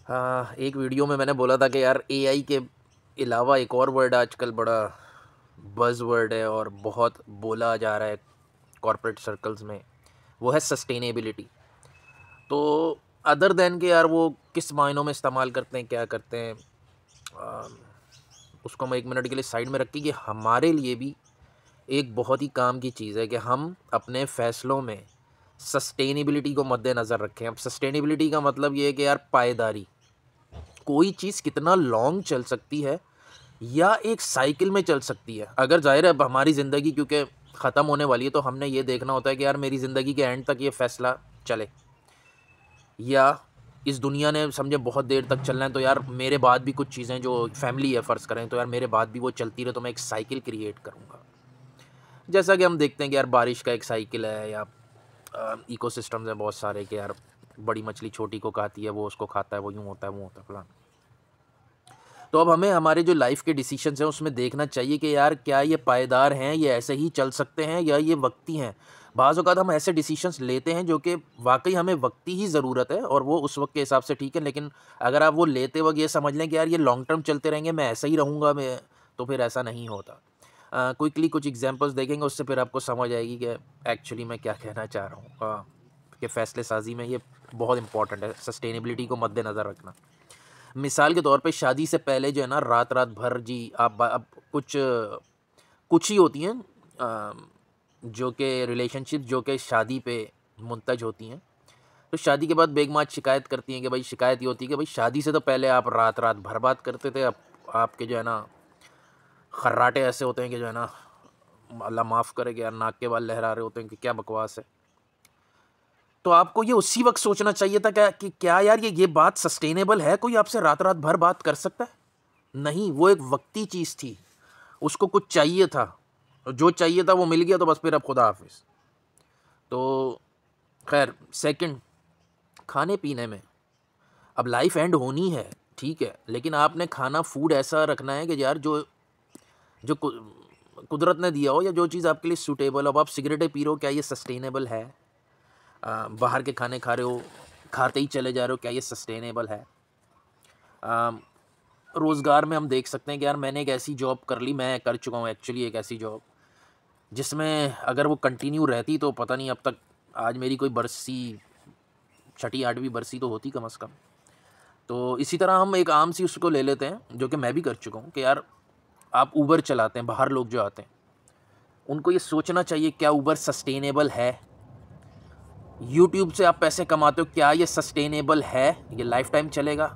हाँ, एक वीडियो में मैंने बोला था कि यार एआई के अलावा एक और वर्ड आजकल बड़ा बज़ वर्ड है और बहुत बोला जा रहा है कॉर्पोरेट सर्कल्स में, वो है सस्टेनेबिलिटी। तो अदर देन के यार वो किस मायनों में इस्तेमाल करते हैं, क्या करते हैं, अ, उसको हम 1 मिनट के लिए साइड में रख के कि हमारे लिए भी एक बहुत ही काम की चीज़ है कि हम अपने फ़ैसलों में सस्टेनेबिलिटी को मद्देनज़र रखें। अब सस्टेनेबिलिटी का मतलब ये है कि यार पायदारी, कोई चीज़ कितना लॉन्ग चल सकती है या एक साइकिल में चल सकती है। अगर ज़ाहिर है अब हमारी ज़िंदगी क्योंकि ख़त्म होने वाली है तो हमने ये देखना होता है कि यार मेरी ज़िंदगी के एंड तक ये फ़ैसला चले, या इस दुनिया ने समझे बहुत देर तक चलना है तो यार मेरे बाद भी कुछ चीज़ें, जो फैमिली है फ़र्ज़ करें, तो यार मेरे बाद भी वो चलती रहे, तो मैं एक साइकिल क्रिएट करूँगा। जैसा कि हम देखते हैं कि यार बारिश का एक साइकिल है, या इकोसिस्टम्स हैं बहुत सारे कि यार बड़ी मछली छोटी को खाती है, वो उसको खाता है, वो यूँ होता है, वो होता है, फलाना। तो अब हमें हमारे जो लाइफ के डिसीजंस हैं उसमें देखना चाहिए कि यार क्या ये पायदार हैं, ये ऐसे ही चल सकते हैं या ये वक्ती हैं। बाज़ औक़ात हम ऐसे डिसीजंस लेते हैं जो कि वाक़ई हमें वक्ती ही ज़रूरत है और वो उस वक़्त के हिसाब से ठीक है, लेकिन अगर आप वो लेते वक़्त ये समझ लें कि यार ये लॉन्ग टर्म चलते रहेंगे, मैं ऐसा ही रहूँगा, मैं, तो फिर ऐसा नहीं होता। क्विकली कुछ एग्ज़ाम्पल्स देखेंगे, उससे फिर आपको समझ आएगी कि एक्चुअली मैं क्या कहना चाह रहा हूँ। कि फ़ैसले साज़ी में ये बहुत इम्पोर्टेंट है, सस्टेनेबिलिटी को मद्देनज़र रखना। मिसाल के तौर पे शादी से पहले जो है ना, रात-रात भर जी आप अब कुछ कुछ ही होती हैं जो कि रिलेशनशिप जो कि शादी पे मुंतज होती हैं। तो शादी के बाद बेगमात शिकायत करती हैं कि भाई, शिकायत ये होती है कि भाई शादी से तो पहले आप रात-रात भर बात करते थे, अब आपके जो है ना खर्राटे ऐसे होते हैं कि जो है ना, अल्लाह माफ़ करे कि यार नाक के बाल लहरा रहे होते हैं कि क्या बकवास है। तो आपको ये उसी वक़्त सोचना चाहिए था क्या कि क्या यार ये बात सस्टेनेबल है? कोई आपसे रात-रात भर बात कर सकता है? नहीं, वो एक वक़्ती चीज़ थी। उसको कुछ चाहिए था, और जो चाहिए था वो मिल गया, तो बस फिर अब खुदा हाफ़िज़। तो ख़ैर सेकंड, खाने-पीने में, अब लाइफ़ एंड होनी है, ठीक है, लेकिन आपने खाना फूड ऐसा रखना है कि यार जो जो कु कुदरत ने दिया हो, या जो चीज़ आपके लिए सूटेबल हो। अब आप सिगरेटें पी रहे हो, क्या ये सस्टेनेबल है? बाहर के खाने खा रहे हो, खाते ही चले जा रहे हो, क्या ये सस्टेनेबल है? अ, रोज़गार में हम देख सकते हैं कि यार मैंने एक ऐसी जॉब कर ली, मैं कर चुका हूँ एक्चुअली एक ऐसी जॉब, जिसमें अगर वो कंटिन्यू रहती तो पता नहीं अब तक आज मेरी कोई बरसी, छठी 8वीं बरसी तो होती कम से कम। तो इसी तरह हम एक आम सी उसको ले लेते हैं, जो कि मैं भी कर चुका हूँ, कि यार आप उबर चलाते हैं, बाहर लोग जो आते हैं, उनको ये सोचना चाहिए क्या उबर सस्टेनेबल है? यूट्यूब से आप पैसे कमाते हो, क्या ये सस्टेनेबल है? ये लाइफ टाइम चलेगा?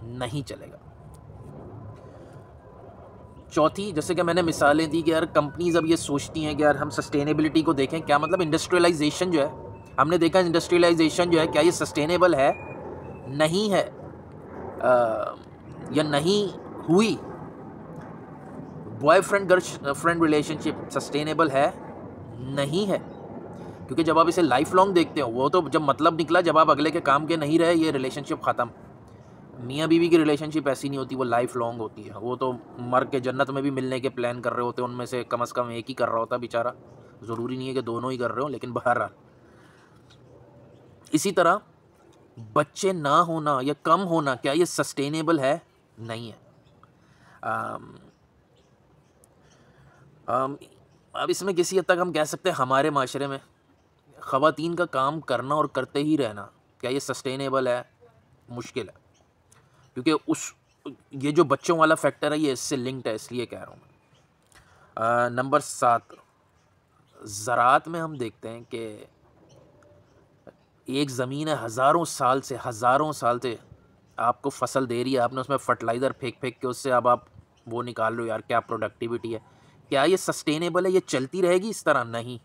नहीं चलेगा। चौथी, जैसे कि मैंने मिसालें दी कि यार कंपनीज़ अब ये सोचती हैं कि यार हम सस्टेनेबिलिटी को देखें, क्या मतलब इंडस्ट्रियलाइज़ेशन जो है, हमने देखा इंडस्ट्रियलाइज़ेशन जो है, क्या ये सस्टेनेबल है? नहीं है। या नहीं हुई। बॉयफ्रेंड गर्लफ्रेंड रिलेशनशिप सस्टेनेबल है? नहीं है। क्योंकि जब आप इसे लाइफ लॉन्ग देखते हो, वो तो जब मतलब निकला, जब आप अगले के काम के नहीं रहे, ये रिलेशनशिप ख़त्म। मियाँ बीवी की रिलेशनशिप ऐसी नहीं होती, वो लाइफ लॉन्ग होती है। वो तो मर के जन्नत में भी मिलने के प्लान कर रहे होते हैं, उनमें से कम एक ही कर रहा होता बेचारा। ज़रूरी नहीं है कि दोनों ही कर रहे हो, लेकिन बहरहाल। इसी तरह बच्चे ना होना या कम होना, क्या ये सस्टेनेबल है? नहीं है। अम, अम, अब इसमें किसी हद तक हम कह सकते हैं हमारे माशरे में ख़वातीन का काम करना और करते ही रहना, क्या ये सस्टेनेबल है? मुश्किल है। क्योंकि उस ये जो बच्चों वाला फैक्टर है, ये इससे लिंक्ड है, इसलिए कह रहा हूँ मैं। नंबर 7, ज़राअत में हम देखते हैं कि एक ज़मीन है, हज़ारों साल से आपको फसल दे रही है, आपने उसमें फर्टिलाइज़र फेंक-फेंक के उससे अब आप वो निकाल रहे हो, यार क्या प्रोडक्टिविटी है। क्या ये सस्टेनेबल है? ये चलती रहेगी इस तरह? नहीं।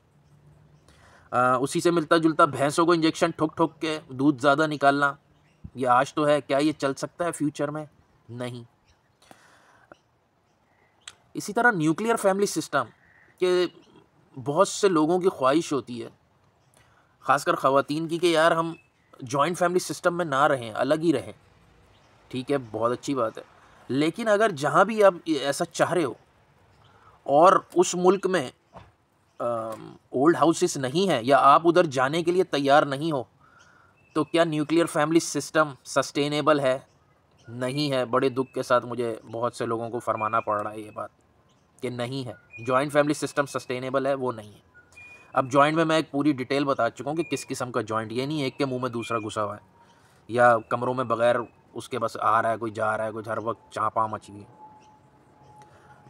उसी से मिलता-जुलता भैंसों को इंजेक्शन ठोक-ठोक के दूध ज़्यादा निकालना, ये आज तो है, क्या ये चल सकता है फ्यूचर में? नहीं। इसी तरह न्यूक्लियर फैमिली सिस्टम के बहुत से लोगों की ख्वाहिश होती है, ख़ासकर ख़वातीन की, कि यार हम जॉइंट फैमिली सिस्टम में ना रहें, अलग ही रहें। ठीक है, बहुत अच्छी बात है। लेकिन अगर जहाँ भी आप ऐसा चाह रहे हो और उस मुल्क में ओल्ड हाउसेस नहीं हैं, या आप उधर जाने के लिए तैयार नहीं हो, तो क्या न्यूक्लियर फैमिली सिस्टम सस्टेनेबल है? नहीं है। बड़े दुख के साथ मुझे बहुत से लोगों को फरमाना पड़ रहा है ये बात कि नहीं है, जॉइंट फैमिली सिस्टम सस्टेनेबल है, वो नहीं है। अब जॉइंट में मैं एक पूरी डिटेल बता चुका हूँ कि किस किस्म का जॉइंट, ये नहीं एक के मुंह में दूसरा घुसा हुआ है या कमरों में बगैर उसके बस आ रहा है कोई, जा रहा है कुछ, हर वक्त चाँपा मची हुई।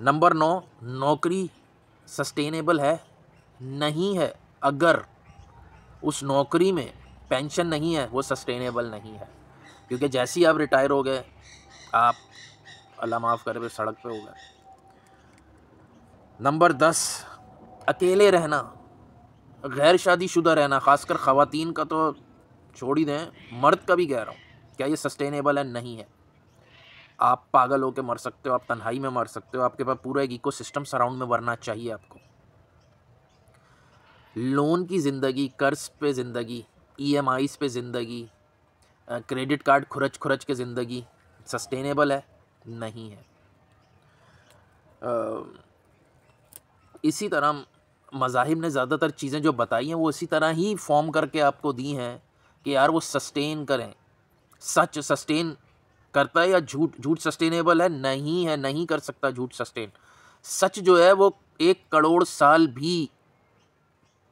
नंबर 9, नौकरी सस्टेनेबल है, नहीं है। अगर उस नौकरी में पेंशन नहीं है, वो सस्टेनेबल नहीं है, क्योंकि जैसे ही आप रिटायर हो गए, आप अल्लाह माफ़ करे सड़क पे हो गए। नंबर 10, अकेले रहना, गैर शादीशुदा रहना, ख़ासकर ख़वातीन का तो छोड़ ही दें, मर्द का भी कह रहा हूँ, क्या ये सस्टेनेबल है? नहीं है। आप पागल होकर मर सकते हो, आप तन्हाई में मर सकते हो, आपके पास पूरा एक इकोसिस्टम सराउंड में वरना चाहिए आपको। लोन की ज़िंदगी, कर्ज पे ज़िंदगी, ईएमआईज़ पे ज़िंदगी, क्रेडिट कार्ड खुरच खुरच के ज़िंदगी सस्टेनेबल है? नहीं है। इसी तरह मज़ाहिब ने ज़्यादातर चीज़ें जो बताई हैं वो इसी तरह ही फॉर्म करके आपको दी हैं कि यार वो सस्टेन करें। सच सस्टेन करता है या झूठ? झूठ सस्टेनेबल है? नहीं है, नहीं कर सकता झूठ सस्टेन। सच जो है वो 1 करोड़ साल भी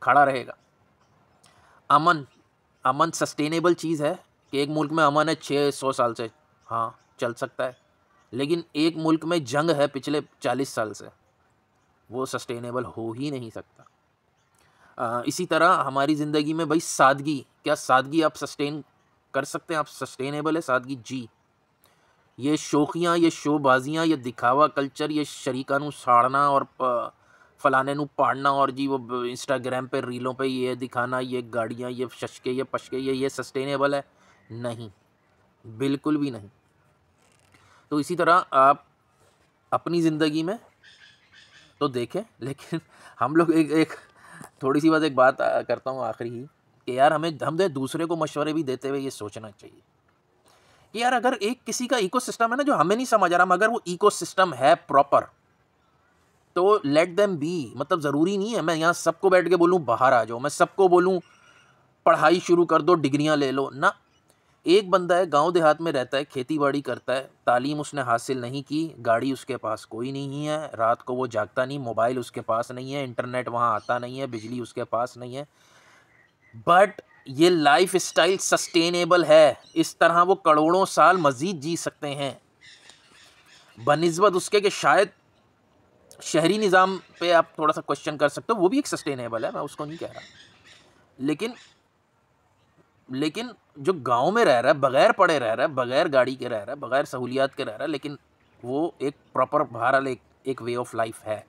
खड़ा रहेगा। अमन, अमन सस्टेनेबल चीज़ है कि एक मुल्क में अमन है 600 साल से, हाँ चल सकता है, लेकिन एक मुल्क में जंग है पिछले 40 साल से, वो सस्टेनेबल हो ही नहीं सकता। इसी तरह हमारी ज़िंदगी में भाई सादगी, क्या सादगी आप सस्टेन कर सकते हैं? आप सस्टेनेबल है सादगी? जी। ये शौकियाँ, ये शोबाजियाँ, ये दिखावा कल्चर, ये शरीका नू साड़ना और फलाने नू पाड़ना, और जी वो इंस्टाग्राम पे रीलों पे ये दिखाना, ये गाड़ियाँ, ये शशके, ये पशके, ये सस्टेनेबल है? नहीं, बिल्कुल भी नहीं। तो इसी तरह आप अपनी ज़िंदगी में तो देखें, लेकिन हम लोग एक एक थोड़ी सी बात, एक बात करता हूँ आखिरी ही, कि यार हमें दूसरे को मशवरे भी देते हुए ये सोचना चाहिए कि यार अगर एक किसी का इकोसिस्टम है ना जो हमें नहीं समझ आ रहा, मगर वो इकोसिस्टम है प्रॉपर, तो लेट देम बी। मतलब ज़रूरी नहीं है मैं यहाँ सबको बैठ के बोलूँ बाहर आ जाओ, मैं सबको बोलूँ पढ़ाई शुरू कर दो, डिग्रियाँ ले लो ना। एक बंदा है, गांव देहात में रहता है, खेती बाड़ी करता है, तालीम उसने हासिल नहीं की, गाड़ी उसके पास कोई नहीं है, रात को वो जागता नहीं, मोबाइल उसके पास नहीं है, इंटरनेट वहाँ आता नहीं है, बिजली उसके पास नहीं है, बट ये लाइफ स्टाइल सस्टेनेबल है। इस तरह वो करोड़ों साल मजीद जी सकते हैं, बनिस्बत उसके कि शायद शहरी निज़ाम पे आप थोड़ा सा क्वेश्चन कर सकते हो, वो भी एक सस्टेनेबल है, मैं उसको नहीं कह रहा, लेकिन लेकिन जो गांव में रह रहा है, बगैर पढ़े रह रहा है, बगैर गाड़ी के रह रहा है, बगैर सहूलियात के रह रहा है, लेकिन वो एक प्रॉपर बहरहाल एक वे ऑफ लाइफ है।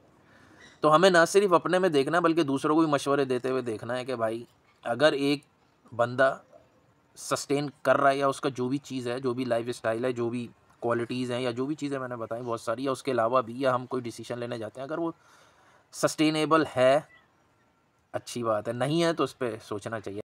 तो हमें ना सिर्फ अपने में देखना बल्कि दूसरों को भी मशवरे देते हुए देखना है कि भाई अगर एक बंदा सस्टेन कर रहा है, या उसका जो भी चीज़ है, जो भी लाइफ स्टाइल है, जो भी क्वालिटीज़ हैं, या जो भी चीज़ें मैंने बताई बहुत सारी, या उसके अलावा भी, या हम कोई डिसीजन लेने जाते हैं, अगर वो सस्टेनेबल है, अच्छी बात है, नहीं है तो उस पर सोचना चाहिए।